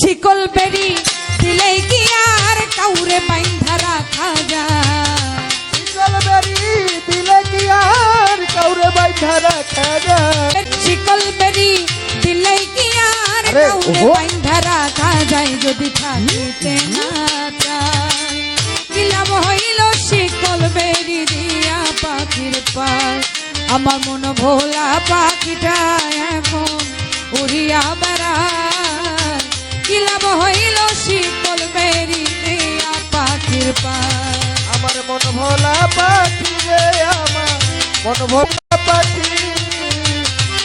শিকল বেরি দিলেই কি আর কাউরে বাইন্ধা রাখা যায়? শিকল বেরি দিলে কি আর কাউরে বাইন্ধা রাখা যায়? শিকল বেরি দিলেই কি আর কাউরে বাইন্ধা রাখা যায়? যদি থাকিতে না চায় কি লাভ হইল শিকল বেরি দিয়া পাখির পায়? আমার মন ভোলা পাখিটা এখন উড়িয়া বেড়ায়। কি লাভ হইল শিকল বেরি দিয়া পাখির পায়? আমার মন ভোলা পাখি রে, আমার মন ভোলা পাখি,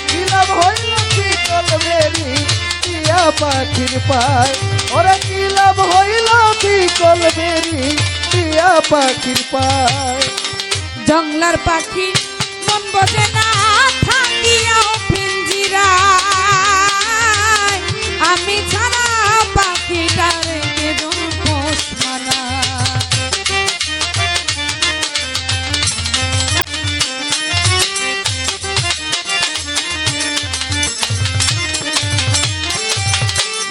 কি লাভ হইল শিকল বেরি দিয়া পাখির পায়? ওরে কি লাভ হইল শিকল বেরি দিয়া পাখির পায়? জংলার পাখি মন বোঝে না থাকিয়াও পিঞ্জিরায়, আমি ছাড়া পাখিটারে কেজন পোষ মানায়।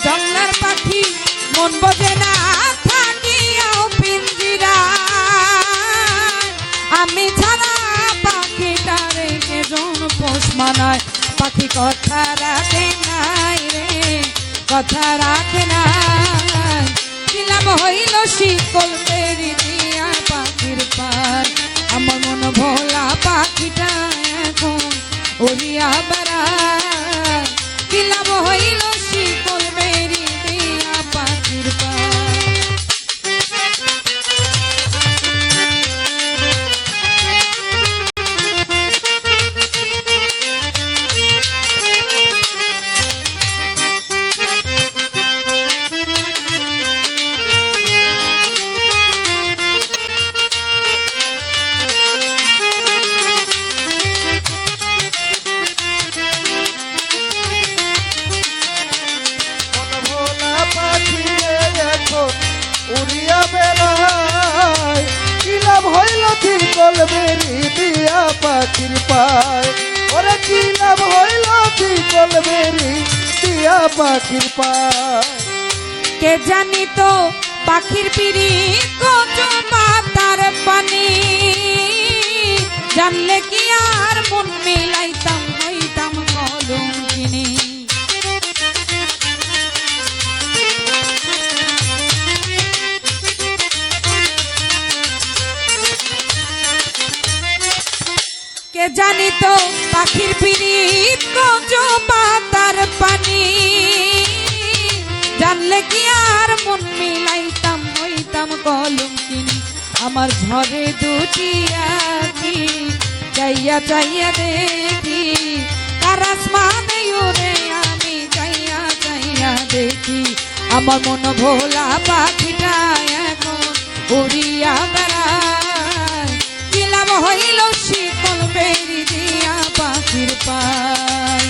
জংলার পাখি মন বোঝে না থাকিয়াও পিঞ্জিরায়, আমি ছাড়া পাখিটারে কেজন পোষ মানায়। পাখি কথা রাখে নাই রে, কথা রাখে নাই। কি লাভ হইল শিকল বেরি দিয়া পাখির পায়? আমার মন ভোলা পাখিটা এখন উড়িয়া বেড়ায়। কি লাভ হইল শিকল বেরি দিয়া পাখির পায়? উড়িয়া বেড়ায়। কি লাভ হইল শিকল বেরি দিয়া পাখির পায়? ওরে কি লাভ হইল শিকল বেরি দিয়া পাখির পায়? কে জানি তো পাখির পিড়ি কচু পাতার পানি, জানলে কি আর মন মিলাইতাম হইতাম কলঙ্কিনী। কে জানি তো পাখির পিড়িত কচু পাতার পানি, জানলে কি আর মন মিলাইতাম হইতাম কলঙ্কিনী। আমার ঝরে দুটি আখি চাইয়া চাইয়া দেখি, কার আসমানে উড়ে আমি চাইয়া চাইয়া দেখি। আমার মন ভোলা পাখিটা এখন উড়িয়া বেড়ায়। কি লাভ হইল শিকল বেরি দিয়া পাখির পায়?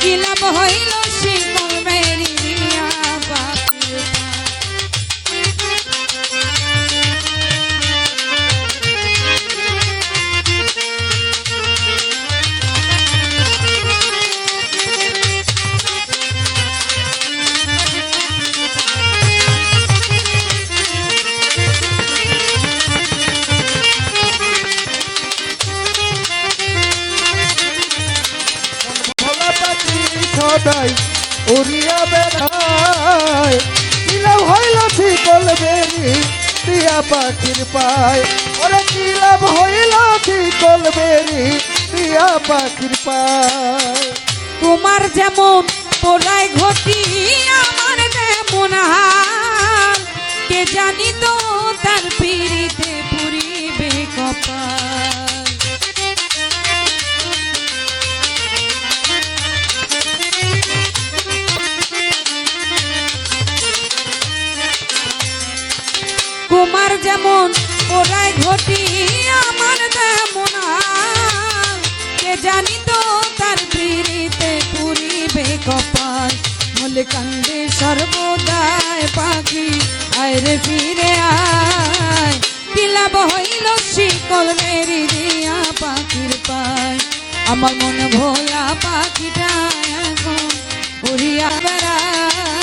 কি লাভ হইল শিকল বেরি দিয়া পাখির পায়? সদাই উড়িয়া বেড়ায়। কি লাভ হইল শিকল বেরি দিয়া পাখির পায়? ওরে কি লাভ হইল শিকল বেরি দিয়া পাখির পায়? তোমার যেমন পোড়ায় ঘটি আমার তেমন হাল, কে জানি তো তার পিড়িতে পুরিবে কপাল। তোমার যেমন পোড়ায় ঘটি আমার তেমন হাল, কে জানি তো তার পিড়িতে পুরিবে কপাল। মূলে কান্দে সর্বদায় পাখি আয় রে ফিরে আয়। কি লাভ হইল শিকল বেরি দিয়া পাখির পায়? আমার মন ভোলা পাখিটা এখন উড়িয়া বেড়ায়।